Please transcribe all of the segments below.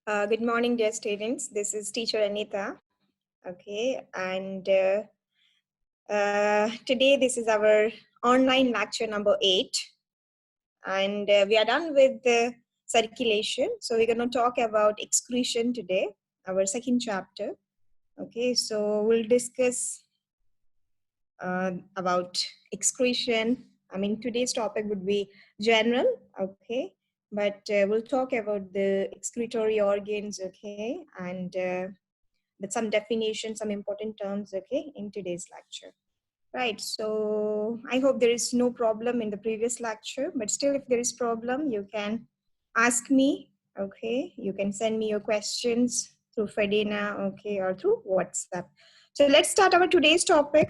Good morning, dear students. This is teacher Anita. Okay, and today this is our online lecture number 8, and we are done with the circulation. So we're going to talk about excretion today, our second chapter. Okay, so we'll discuss about excretion. I mean, today's topic would be general. Okay, but we'll talk about the excretory organs. Okay, and with some definition, some important terms, okay, in today's lecture. Right, so I hope there is no problem in the previous lecture, but still if there is problem, you can ask me, okay? You can send me your questions through Fedina, okay, or through WhatsApp. So let's start our today's topic.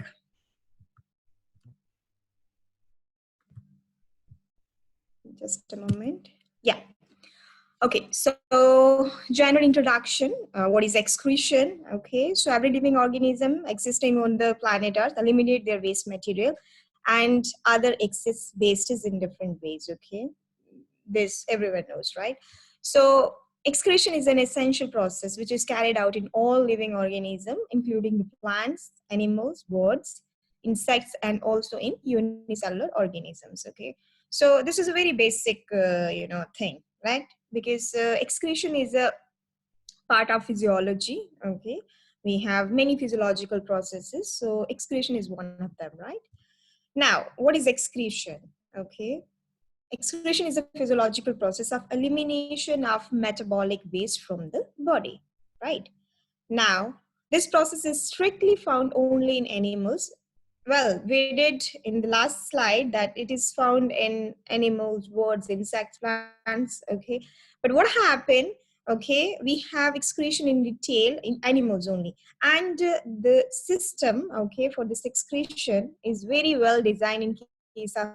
Just a moment. Yeah. Okay, so general introduction, what is excretion? Okay, so every living organism existing on the planet Earth eliminate their waste material and other excess wastes in different ways, okay? This everyone knows, right? So excretion is an essential process which is carried out in all living organisms, including the plants, animals, birds, insects, and also in unicellular organisms, okay? So this is a very basic, thing, right? Because excretion is a part of physiology, okay? We have many physiological processes, so excretion is one of them, right? Now, what is excretion? Okay, excretion is a physiological process of elimination of metabolic waste from the body, right? Now, this process is strictly found only in animals. Well, we did in the last slide that it is found in animals, birds, insects, plants, okay? But what happened, okay, we have excretion in detail in animals only. And the system, okay, for this excretion is very well designed in case of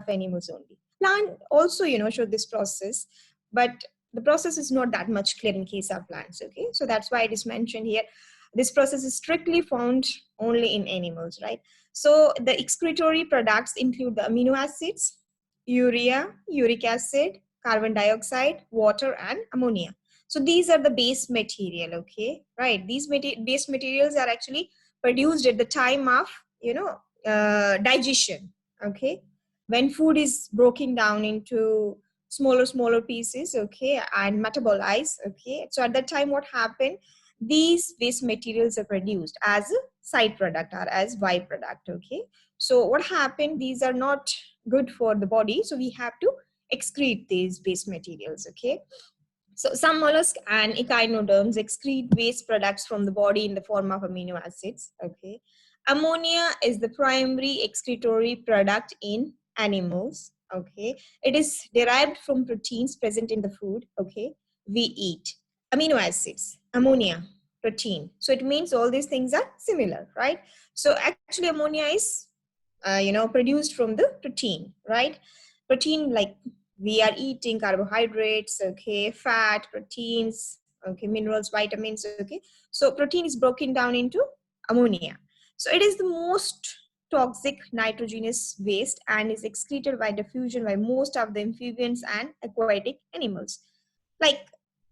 animals only. Plant also, show this process, but the process is not that much clear in case of plants, okay? So that's why it is mentioned here. This process is strictly found only in animals, right? So the excretory products include the amino acids, urea, uric acid, carbon dioxide, water, and ammonia. So these are the base material, okay? Right, these base materials are actually produced at the time of, digestion, okay? When food is broken down into smaller pieces, okay, and metabolized, okay, so at that time what happened, these waste materials are produced as a side product or as byproduct, okay? So what happened, these are not good for the body, so we have to excrete these waste materials, okay? So some mollusks and echinoderms excrete waste products from the body in the form of amino acids, okay? Ammonia is the primary excretory product in animals, okay? It is derived from proteins present in the food, okay, we eat. Amino acids, ammonia, protein. So it means all these things are similar, right? So actually ammonia is, produced from the protein, right? Protein, like we are eating carbohydrates, okay, fat, proteins, okay, minerals, vitamins, okay. So protein is broken down into ammonia. So it is the most toxic nitrogenous waste and is excreted by diffusion by most of the amphibians and aquatic animals. Like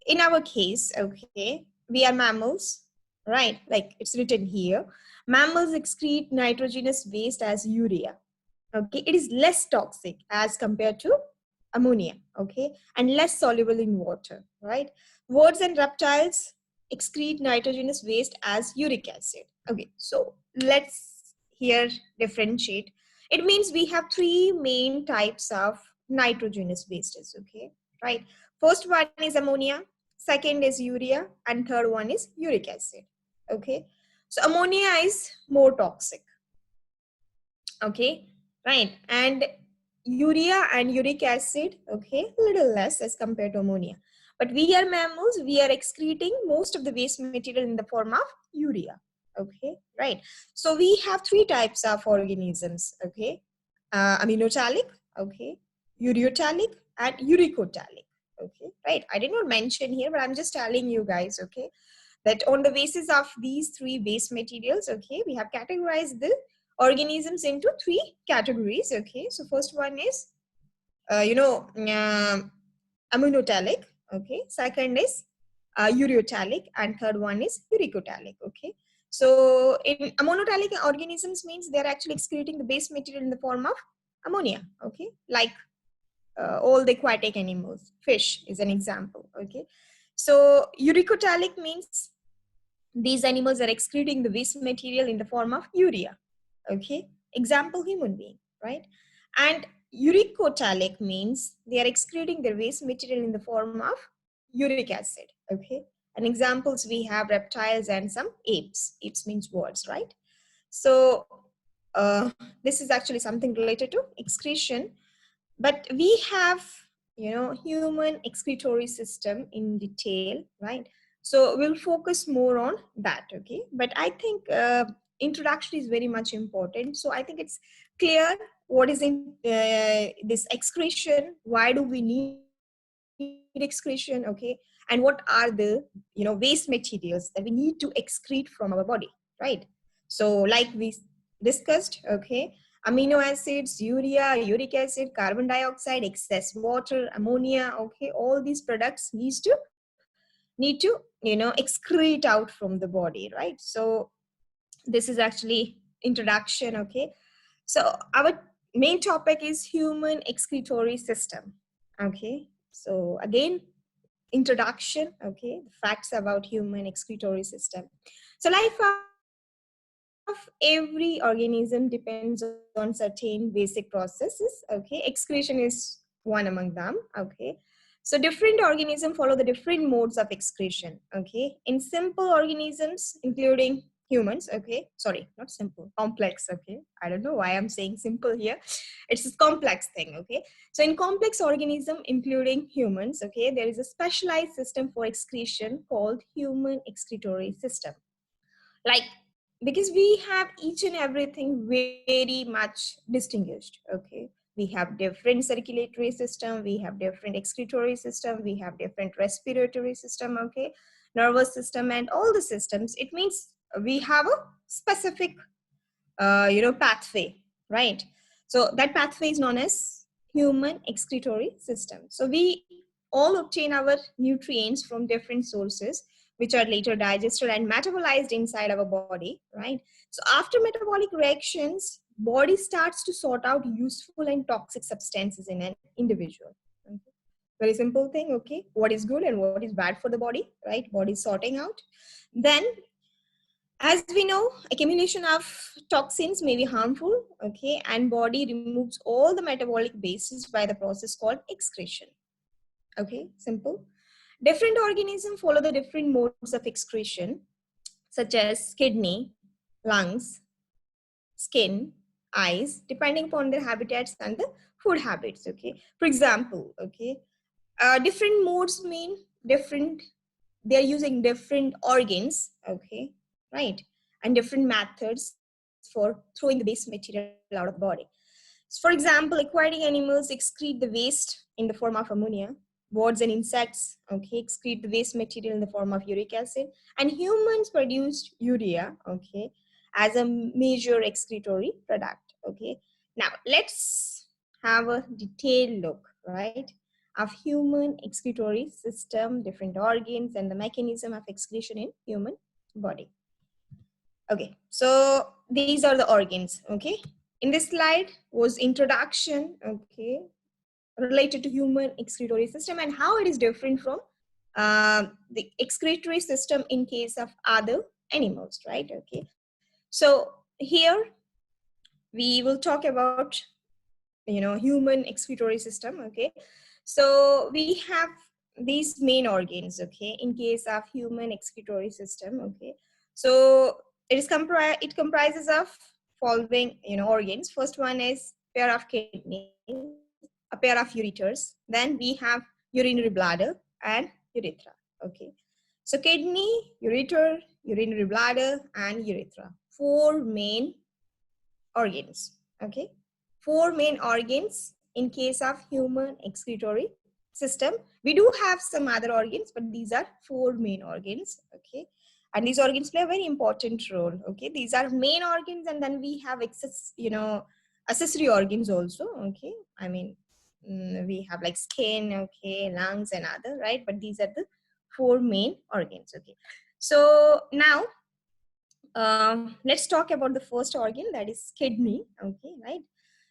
in our case, okay, we are mammals, right? Like it's written here, mammals excrete nitrogenous waste as urea, okay? It is less toxic as compared to ammonia, okay, and less soluble in water, right? Birds and reptiles excrete nitrogenous waste as uric acid, okay? So let's here differentiate. It means we have three main types of nitrogenous wastes, okay, right? First one is ammonia, second is urea, and third one is uric acid, okay? So ammonia is more toxic, okay, right? And urea and uric acid, okay, a little less as compared to ammonia. But we are mammals, we are excreting most of the waste material in the form of urea, okay, right? So we have three types of organisms, okay? Aminotalic, okay, ureotalic, and uricotalic, okay, right? I did not mention here, but I'm just telling you guys, okay, that on the basis of these three base materials, okay, we have categorized the organisms into three categories, okay? So first one is, aminotalic, Okay. Second is ureotalic, and third one is uricotalic. Okay. So in ammoniotalic organisms means they're actually excreting the base material in the form of ammonia. Okay. Like all the aquatic animals, fish is an example. Okay. So uricotalic means these animals are excreting the waste material in the form of urea. Okay. Example, human being, right? And uricotalic means they are excreting their waste material in the form of uric acid. Okay. And examples, we have reptiles and some apes. Apes means birds, right? So uh, this is actually something related to excretion. But we have, human excretory system in detail, right? So we'll focus more on that. Okay. But I think introduction is very much important. So I think it's clear what is in this excretion, why do we need excretion, okay, and what are the waste materials that we need to excrete from our body, right? So like we discussed, okay, amino acids, urea, uric acid, carbon dioxide, excess water, ammonia, okay, all these products need to excrete out from the body, right? So this is actually introduction. Okay, so our main topic is human excretory system. Okay, so again, introduction. Okay, the facts about human excretory system. So life of every organism depends on certain basic processes. Okay, excretion is one among them. Okay, so different organisms follow the different modes of excretion. Okay, in simple organisms, including humans, okay, sorry, not simple, complex. Okay, I don't know why I'm saying simple here. It's a complex thing. Okay, so in complex organism, including humans, okay, there is a specialized system for excretion called human excretory system. Like, because we have each and everything very much distinguished. Okay, we have different circulatory system, we have different excretory system, we have different respiratory system, okay, nervous system, and all the systems. It means we have a specific pathway, right? So that pathway is known as human excretory system. So we all obtain our nutrients from different sources, which are later digested and metabolized inside our body, right? So after metabolic reactions, body starts to sort out useful and toxic substances in an individual. Okay. Very simple thing. Okay, what is good and what is bad for the body, right? Body sorting out. Then, as we know, accumulation of toxins may be harmful, okay, and body removes all the metabolic bases by the process called excretion. Okay, simple. Different organisms follow the different modes of excretion, such as kidney, lungs, skin, eyes, depending upon their habitats and the food habits. Okay, for example, okay, different modes mean different, they are using different organs, okay, right, and different methods for throwing the waste material out of the body. So for example, aquatic animals excrete the waste in the form of ammonia. Birds and insects, okay, excrete the waste material in the form of uric acid, and humans produce urea, okay, as a major excretory product. Okay, now let's have a detailed look, right, of human excretory system, different organs, and the mechanism of excretion in human body. Okay, so these are the organs. Okay, in this slide was introduction, okay, related to human excretory system and how it is different from the excretory system in case of other animals, right? Okay, so here we will talk about human excretory system. Okay, so we have these main organs, okay, in case of human excretory system. Okay, so it comprises of following organs. First one is pair of kidneys, a pair of ureters, then we have urinary bladder and urethra. Okay, so kidney, ureter, urinary bladder, and urethra, four main organs. Okay, four main organs in case of human excretory system. We do have some other organs, but these are four main organs. Okay, and these organs play a very important role. Okay, these are main organs, and then we have accessory organs also. Okay, I mean, We have like skin, okay, lungs and other, right? But these are the four main organs, okay. So now let's talk about the first organ, that is kidney, okay, right?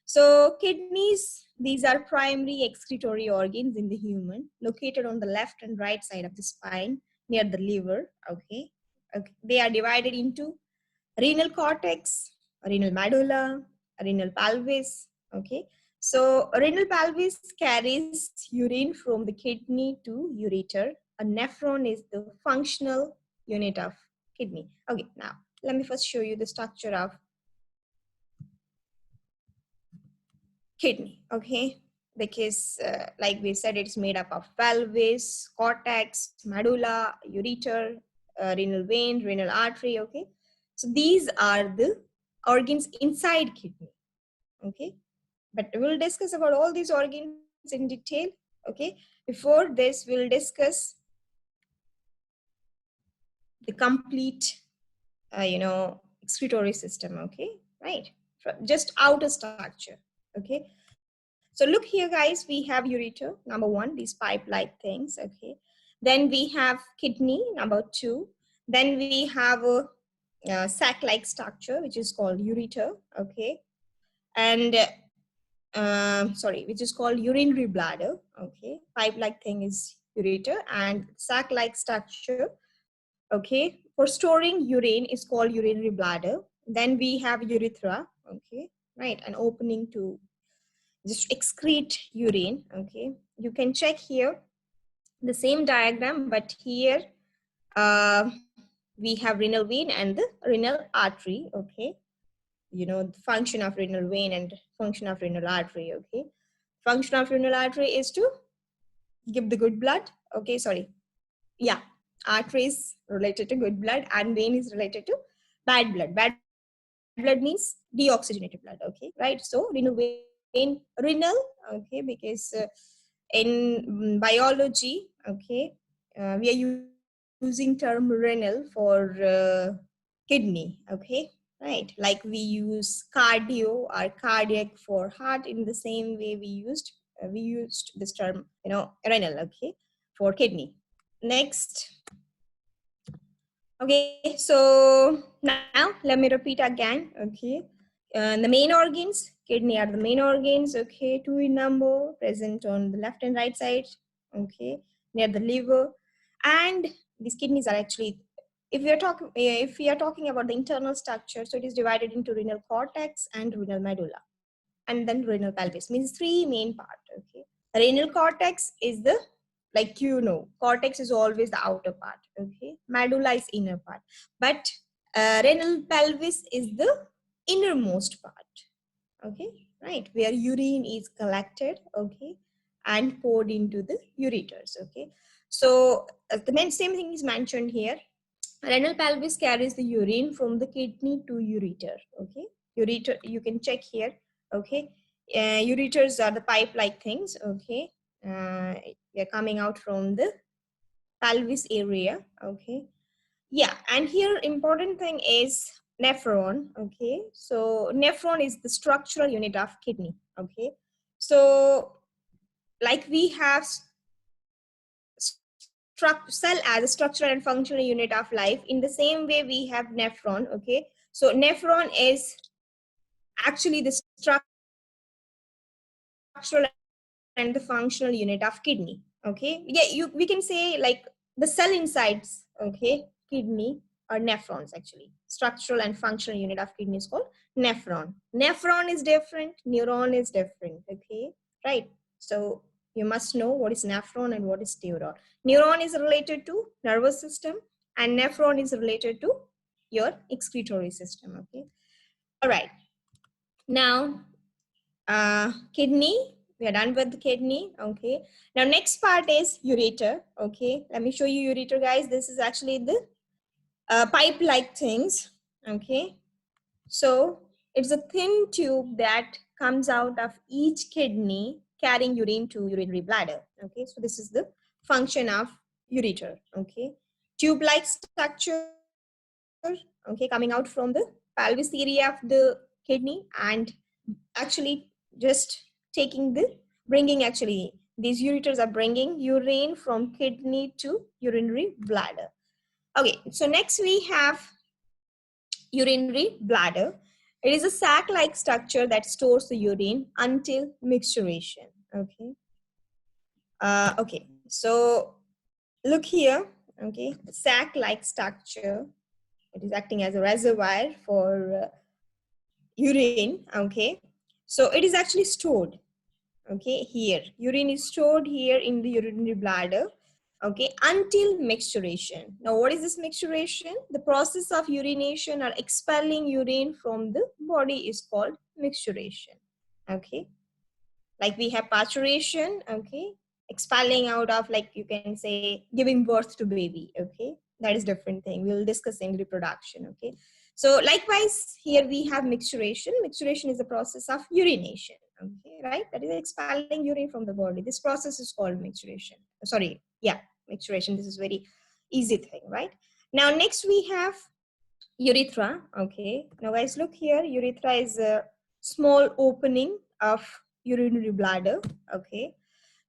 So kidneys, these are primary excretory organs in the human, located on the left and right side of the spine near the liver, okay. Okay. They are divided into renal cortex, renal medulla, renal pelvis, okay. So renal pelvis carries urine from the kidney to ureter. A nephron is the functional unit of kidney. Okay, now let me first show you the structure of kidney, okay? Because like we said, it's made up of pelvis, cortex, medulla, ureter, renal vein, renal artery, okay? So these are the organs inside kidney, okay? But we'll discuss about all these organs in detail, okay? Before this, we'll discuss the complete, excretory system, okay? Right? Just outer structure, okay? So look here, guys, we have ureter, number one, these pipe-like things, okay? Then we have kidney, number two. Then we have a sac-like structure, which is called ureter, okay? And, which is called urinary bladder, okay? Pipe-like thing is ureter, and sac-like structure, okay, for storing urine is called urinary bladder. Then we have urethra, okay, right? An opening to just excrete urine, okay. You can check here the same diagram, but here uh, we have renal vein and the renal artery, okay. You know, the function of renal vein and function of renal artery, okay. Function of renal artery is to give the good blood, okay, sorry, yeah, artery is related to good blood and vein is related to bad blood. Bad blood means deoxygenated blood, okay, right? So renal vein, renal, okay, because in biology, okay, we are using term renal for kidney, okay, right? Like we use cardio or cardiac for heart. In the same way we used this term, renal, okay, for kidney. Next. Okay, so now let me repeat again, okay. The main organs, kidney are the main organs, okay, two in number, present on the left and right side, okay, near the liver. And these kidneys are actually, if we are talking about the internal structure, so it is divided into renal cortex and renal medulla, and then renal pelvis, means three main parts, okay. Renal cortex is the, like, cortex is always the outer part, okay. Medulla is inner part, but renal pelvis is the innermost part, okay, right, where urine is collected, okay, and poured into the ureters, okay. So the same thing is mentioned here. Renal pelvis carries the urine from the kidney to ureter, okay. Ureter, you can check here, okay. Ureters are the pipe-like things, okay. They're coming out from the pelvis area, okay. Yeah, and here important thing is nephron, okay. So nephron is the structural unit of kidney, okay. So like we have cell as a structural and functional unit of life, in the same way we have nephron, okay. So nephron is actually the structural and the functional unit of kidney, okay. Yeah, we can say like the cell insides, okay, kidney or nephrons. Actually, structural and functional unit of kidney is called nephron. Nephron is different, neuron is different, okay, right? So you must know what is nephron and what is neuron. Neuron is related to nervous system and nephron is related to your excretory system, okay. All right, now kidney, we are done with the kidney, okay. Now next part is ureter, okay. Let me show you ureter, guys. This is actually the pipe like things, okay. So it's a thin tube that comes out of each kidney carrying urine to urinary bladder, okay. So this is the function of ureter, okay. Tube like structure, okay, coming out from the pelvis area of the kidney and actually just taking the bringing, actually, these ureters are bringing urine from kidney to urinary bladder. Okay, so next we have urinary bladder. It is a sac-like structure that stores the urine until micturition. Okay. Okay, so look here. Okay, sac-like structure. It is acting as a reservoir for urine. Okay, so it is actually stored. Okay, here urine is stored here in the urinary bladder. Okay, until micturition. Now, what is this micturition? The process of urination or expelling urine from the body is called micturition. Okay, like we have parturition. Okay, expelling out of, like you can say, giving birth to baby. Okay, that is different thing. We'll discuss in reproduction. Okay, so likewise here we have micturition. Micturition is the process of urination. Okay, right? That is expelling urine from the body. This process is called micturition. Sorry, yeah, micturition. This is very easy thing, right? Now next we have urethra. Okay, now guys, look here. Urethra is a small opening of urinary bladder. Okay,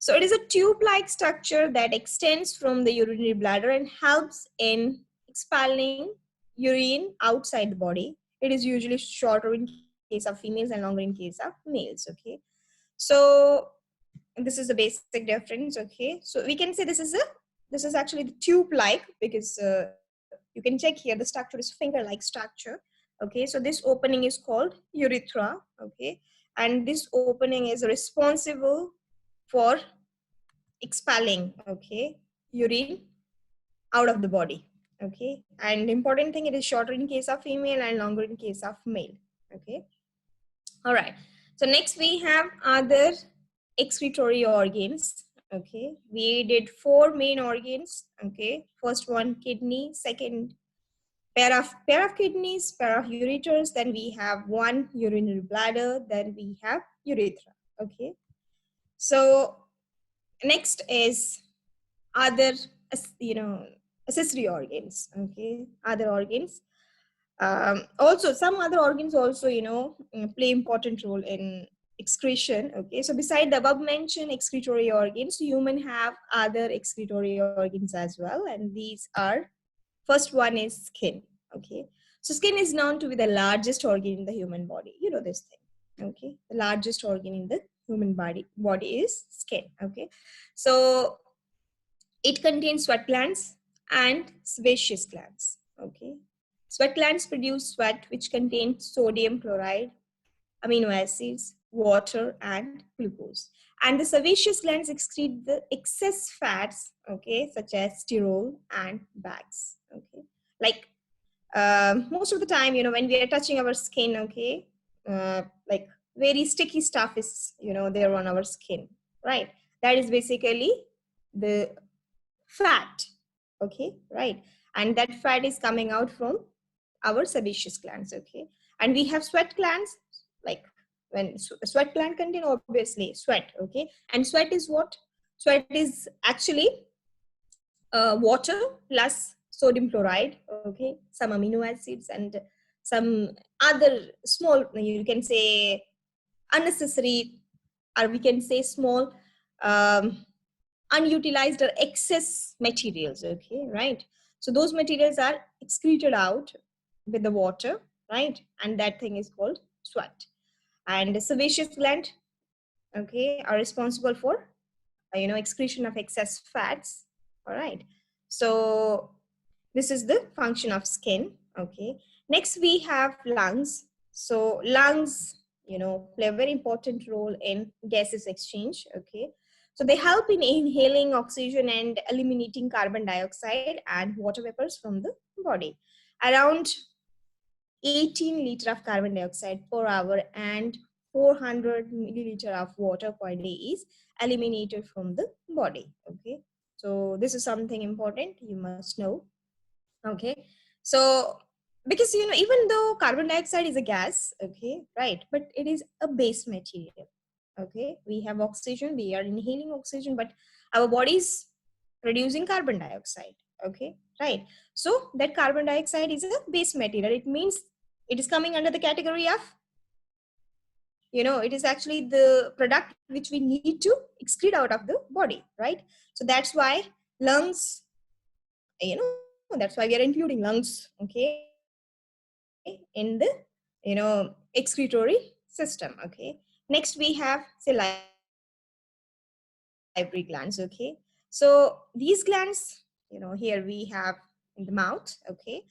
so it is a tube-like structure that extends from the urinary bladder and helps in expelling urine outside the body. It is usually shorter in case of females and longer in case of males. Okay, so this is the basic difference. Okay, so we can say this is actually the tube-like, because you can check here, the structure is finger-like structure. Okay, so this opening is called urethra. Okay, and this opening is responsible for expelling, okay, urine out of the body. Okay, and important thing, it is shorter in case of female and longer in case of male. Okay, all right, so next we have other excretory organs. Okay, we did 4 main organs. Okay, first one kidney, second pair of kidneys, pair of ureters, then we have 1 urinary bladder, then we have urethra. Okay, so next is other, you know, accessory organs. Okay, other organs. Also some other organs also, you know, play important role in excretion. Okay, so beside the above mentioned excretory organs, human have other excretory organs as well, and these are, first one is skin. Okay, so skin is known to be the largest organ in the human body. You know this thing. Okay, the largest organ in the human body is skin. Okay, so it contains sweat glands and sebaceous glands. Okay, sweat glands produce sweat which contains sodium chloride, amino acids, water, and glucose. And the sebaceous glands excrete the excess fats, okay, such as sterol and bags. Okay, like most of the time, you know, when we are touching our skin, okay, like very sticky stuff is, you know, there on our skin, right? That is basically the fat. Okay, right? And that fat is coming out from our sebaceous glands. Okay, and we have sweat glands. Like when sweat gland contain obviously sweat. Okay, and sweat is what? Sweat is actually water plus sodium chloride. Okay, some amino acids and some other small, you can say, unnecessary, or we can say small, unutilized or excess materials. Okay, right? So those materials are excreted out with the water, right? And that thing is called sweat. And the sebaceous gland, okay, are responsible for, you know, excretion of excess fats. All right, so this is the function of skin. Okay, next we have lungs. So lungs, you know, play a very important role in gases exchange. Okay, so they help in inhaling oxygen and eliminating carbon dioxide and water vapors from the body. Around 18 liter of carbon dioxide per hour and 400 milliliter of water per day is eliminated from the body. Okay, so this is something important you must know. Okay, so because, you know, even though carbon dioxide is a gas, okay, right, but it is a base material. Okay, we have oxygen, we are inhaling oxygen, but our body is producing carbon dioxide. Okay, right, so that carbon dioxide is a base material. It means it is coming under the category of it is actually the product which we need to excrete out of the body, right? So that's why lungs, that's why we are including lungs, okay, in the, excretory system, okay. Next we have salivary glands, okay. So these glands, here we have in the mouth, okay.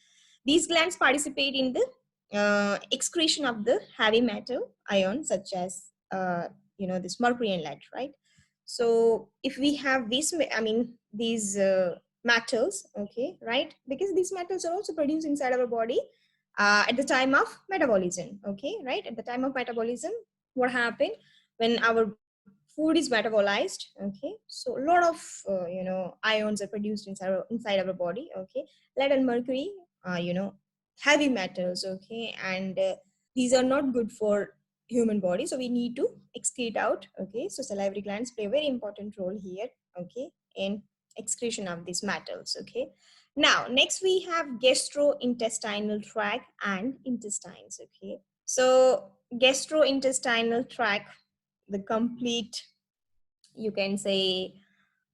These glands participate in the excretion of the heavy metal ions such as, this mercury and lead, right? So if we have these metals, okay, right, because these metals are also produced inside our body at the time of metabolism, okay, right? At the time of metabolism, what happened when our food is metabolized, okay, so a lot of ions are produced inside our body, okay. Lead and mercury, heavy metals, okay, and these are not good for human body, so we need to excrete out, okay. So salivary glands play a very important role here, okay, in excretion of these metals, okay. Now next we have gastrointestinal tract and intestines, okay. So gastrointestinal tract, the complete, you can say,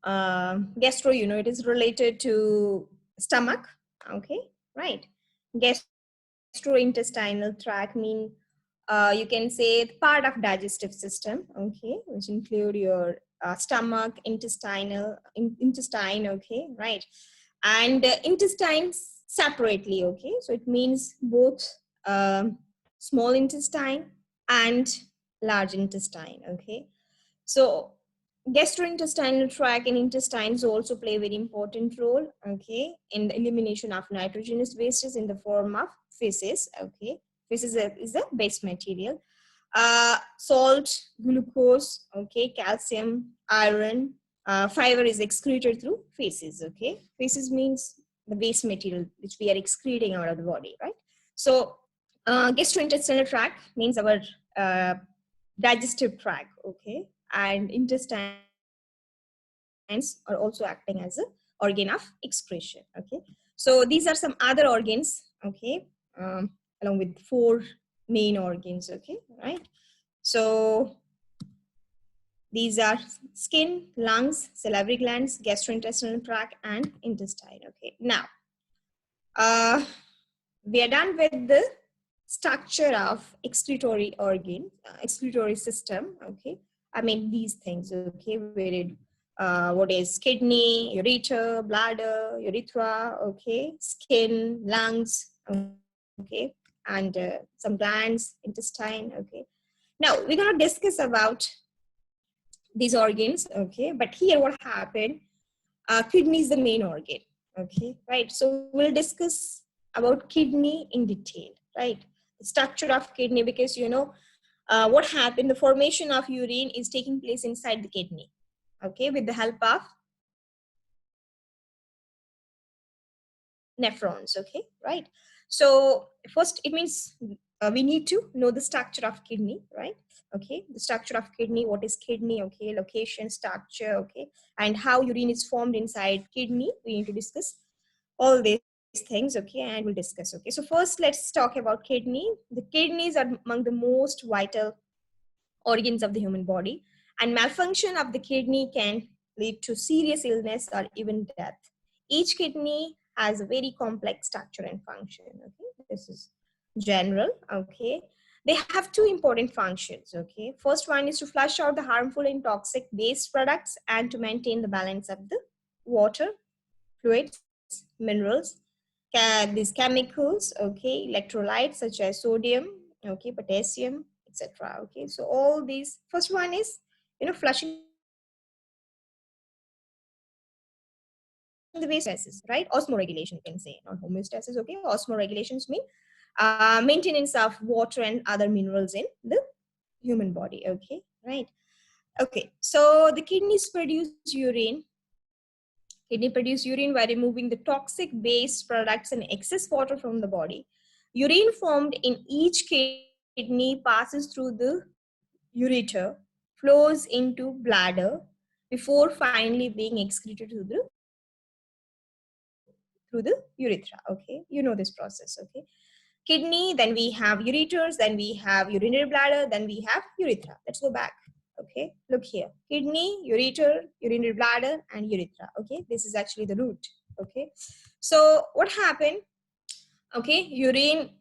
gastro, it is related to stomach, okay, right. Gastrointestinal tract mean, you can say part of digestive system, okay, which include your stomach, intestine, okay, right. And intestines separately, okay, so it means both small intestine and large intestine, okay. So gastrointestinal tract and intestines also play a very important role, okay, in the elimination of nitrogenous wastes in the form of feces, okay. Feces is a base material. Salt, glucose, okay, calcium, iron, fiber is excreted through feces, okay. Feces means the waste material which we are excreting out of the body, right? So gastrointestinal tract means our uh, digestive tract, okay, and intestines are also acting as a organ of excretion, okay. So these are some other organs, okay, along with four main organs, okay, right. So these are skin, lungs, salivary glands, gastrointestinal tract, and intestine, okay. Now uh, we are done with the structure of excretory organ, excretory system, okay. I mean these things, okay, where it, what is kidney, ureter, bladder, urethra, okay, skin, lungs, okay, and some glands, intestine, okay. Now we're going to discuss about these organs, okay, but here what happened, kidney is the main organ, okay, right. So we'll discuss about kidney in detail, right, the structure of kidney, because what happened, the formation of urine is taking place inside the kidney, okay, with the help of nephrons, okay, right. So first it means we need to know the structure of kidney, right, okay, the structure of kidney, what is kidney, okay, location, structure, okay, and how urine is formed inside kidney, we need to discuss all these things, okay, and we'll discuss, okay. So first let's talk about kidney. The kidneys are among the most vital organs of the human body, and malfunction of the kidney can lead to serious illness or even death. Each kidney has a very complex structure and function, okay. This is general, okay. They have two important functions, okay. First one is to flush out the harmful and toxic waste products and to maintain the balance of the water, fluids, minerals, these chemicals, okay, electrolytes such as sodium, okay, potassium, etc. Okay, so all these, first one is, flushing the waste gases, right? Osmoregulation, you can say, not homeostasis, okay? Osmoregulations mean maintenance of water and other minerals in the human body, okay, right? Okay, so the kidneys produce urine. Kidney produce urine by removing the toxic waste products and excess water from the body. Urine formed in each kidney passes through the ureter, flows into bladder before finally being excreted through the urethra. Okay, you know this process. Okay, kidney, then we have ureters, then we have urinary bladder, then we have urethra. Let's go back. Okay, look here. Kidney, ureter, urinary bladder, and urethra. Okay, this is actually the root. Okay, so what happened? Okay, urine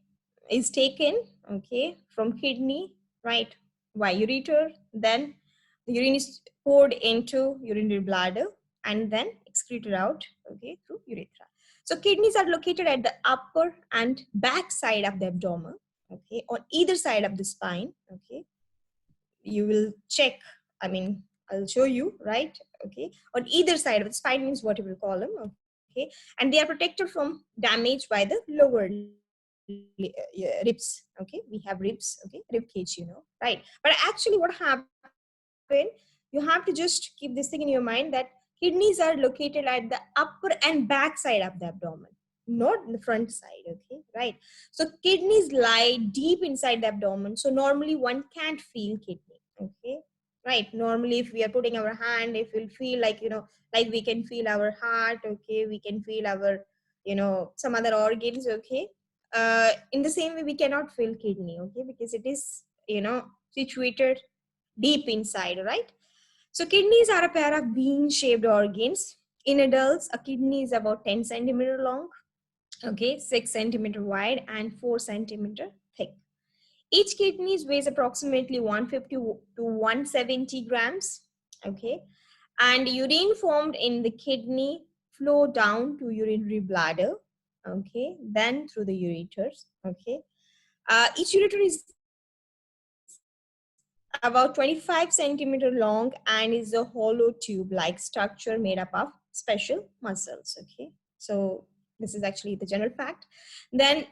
is taken, okay, from kidney, right, by ureter, then the urine is poured into urinary bladder and then excreted out, okay, through urethra. So kidneys are located at the upper and back side of the abdomen, okay, on either side of the spine, okay. You will check, I mean, I'll show you, right, okay, on either side of the spine means what you will call them, okay, and they are protected from damage by the lower ribs, okay. We have ribs, okay, rib cage, right. But actually what happened, you have to just keep this thing in your mind that kidneys are located at the upper and back side of the abdomen, not in the front side, okay, right. So kidneys lie deep inside the abdomen, so normally one can't feel kidney, okay, right. Normally if we are putting our hand, if we'll feel like, like we can feel our heart, okay, we can feel our, some other organs, okay. In the same way we cannot feel kidney, okay, because it is, situated deep inside, right. So kidneys are a pair of bean shaped organs. In adults, a kidney is about 10 centimeter long, okay, 6 centimeter wide and 4 centimeter thick. Each kidney weighs approximately 150 to 170 grams, okay, and urine formed in the kidney flow down to urinary bladder, okay, then through the ureters, okay. Each ureter is about 25 centimeter long and is a hollow tube-like structure made up of special muscles, okay. So this is actually the general fact. Then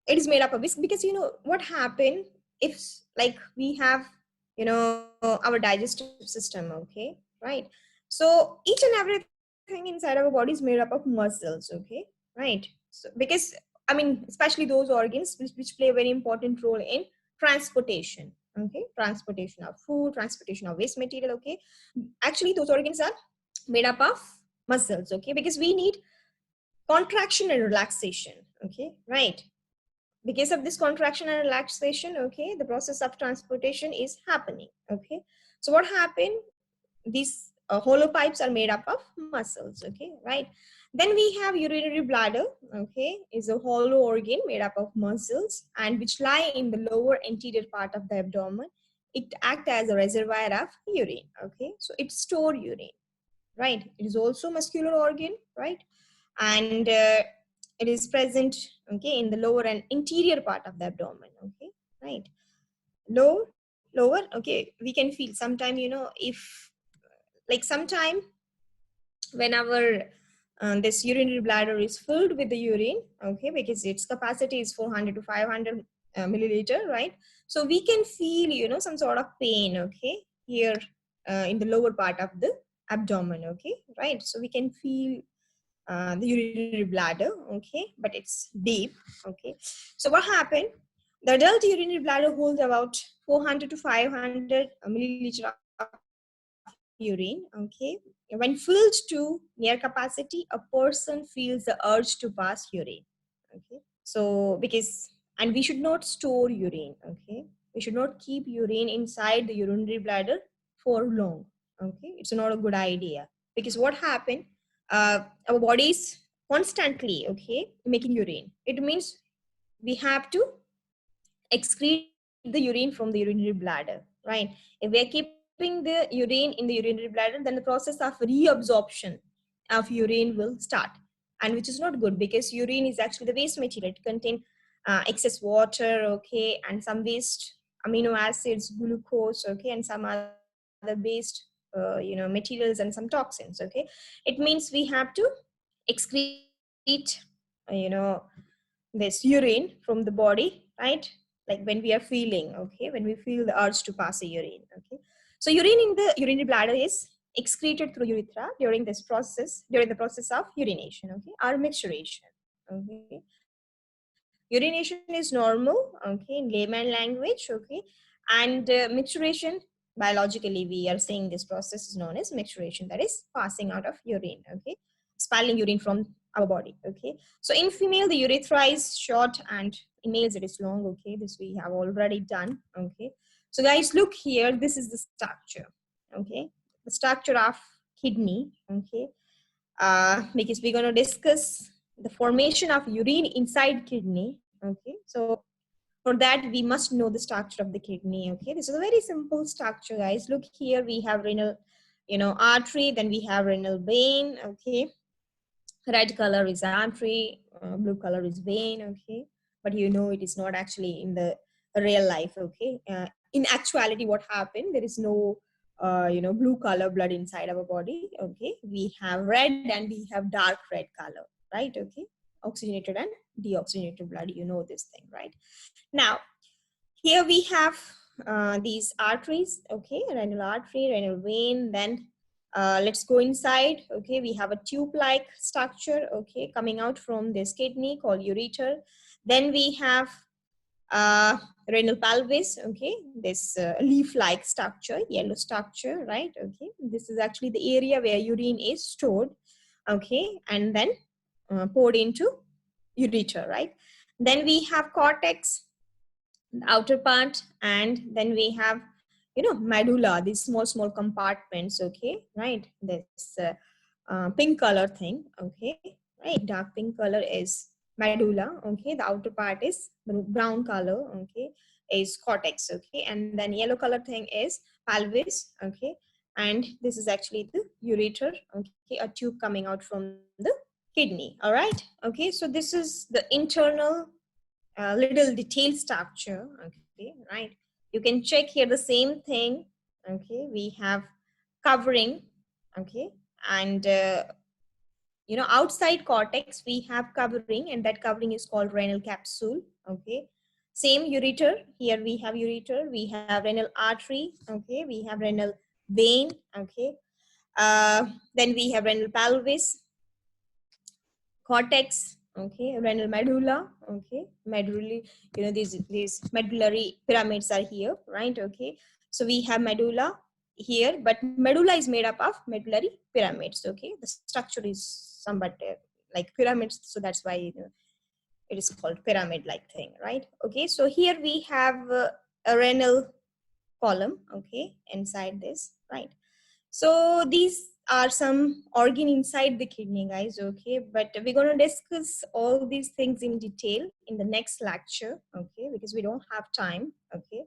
it is made up of this because what happened if, like, we have our digestive system, okay, right. So each and everything inside our body is made up of muscles, okay, right. So because, I mean, especially those organs which play a very important role in transportation, okay, transportation of food, transportation of waste material, okay. Actually those organs are made up of muscles, okay, because we need contraction and relaxation, okay, right. Because of this contraction and relaxation, okay, the process of transportation is happening, okay. So what happened, these hollow pipes are made up of muscles, okay, right. Then we have urinary bladder, okay, is a hollow organ made up of muscles and which lie in the lower anterior part of the abdomen. It acts as a reservoir of urine, okay, so it store urine, right. It is also muscular organ, right, and it is present, okay, in the lower and interior part of the abdomen, okay, right. Lower, okay, we can feel sometime, if, like, sometime when our this urinary bladder is filled with the urine, okay, because its capacity is 400 to 500 milliliter, right. So we can feel, some sort of pain, okay, here in the lower part of the abdomen, okay, right. So we can feel the urinary bladder, okay, but it's deep, okay. So what happened, the adult urinary bladder holds about 400 to 500 milliliter of urine, okay. When filled to near capacity, a person feels the urge to pass urine, okay. So because, and we should not store urine, okay, we should not keep urine inside the urinary bladder for long, okay. It's not a good idea because what happened, our body is constantly, okay, making urine. It means we have to excrete the urine from the urinary bladder, right. If we are keeping the urine in the urinary bladder, then the process of reabsorption of urine will start, and which is not good because urine is actually the waste material. It contains excess water, okay, and some waste amino acids, glucose, okay, and some other waste materials and some toxins, okay. It means we have to excrete this urine from the body, right, like when we are feeling, okay, when we feel the urge to pass a urine, okay. So urine in the urinary bladder is excreted through urethra during the process of urination, okay, or micturition, okay. Urination is normal, okay, in layman language, okay, and micturiration, biologically we are saying this process is known as micturition, that is passing out of urine, okay, expelling urine from our body, okay. So in female the urethra is short and In males it is long. Okay, this we have already done. Okay, so guys, look here, this is the structure. Okay, the structure of kidney. Okay, because we're going to discuss the formation of urine inside kidney. Okay, so for that we must know the structure of the kidney. Okay, this is a very simple structure, guys. Look here, we have renal, artery, then we have renal vein. Okay, red color is artery, blue color is vein. Okay, but it is not actually in the real life. Okay, in actuality what happened, there is no blue color blood inside our body. Okay, we have red and we have dark red color, right? Okay, oxygenated and deoxygenated blood, this thing, right? Now here we have these arteries. Okay, renal artery, renal vein. Then let's go inside. Okay, we have a tube-like structure. Okay, coming out from this kidney called ureter. Then we have uh, renal pelvis. Okay, this leaf-like structure, yellow structure, right? Okay, this is actually the area where urine is stored. Okay, and then poured into ureter, right? Then we have cortex, the outer part, and then we have medulla, these small compartments. Okay, right? This pink color thing. Okay, right? Dark pink color is medulla. Okay, the outer part is brown color. Okay, is cortex. Okay, and then yellow color thing is pelvis. Okay, and this is actually the ureter. Okay, a tube coming out from the kidney. All right. Okay, so this is the internal little detailed structure. Okay, right? You can check here the same thing. Okay, we have covering. Okay, and outside cortex we have covering, and that covering is called renal capsule. Okay, same ureter. Here we have ureter, we have renal artery. Okay, we have renal vein. Okay, then we have renal pelvis, cortex. Okay, renal medulla. Okay, medullary, these medullary pyramids are here, right? Okay, so we have medulla here, but medulla is made up of medullary pyramids. Okay, the structure is somewhat like pyramids, so that's why it is called pyramid like thing, right? Okay, so here we have a renal column. Okay, inside this, right? So these are some organ inside the kidney, guys. Okay, but we're going to discuss all these things in detail in the next lecture. Okay, because we don't have time. Okay,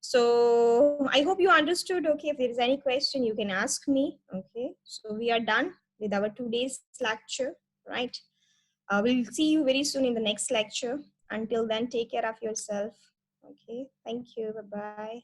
so I hope you understood. Okay, if there is any question, you can ask me. Okay, so we are done with our 2 days lecture, right? We'll see you very soon in the next lecture. Until then, take care of yourself. Okay, thank you. Bye bye.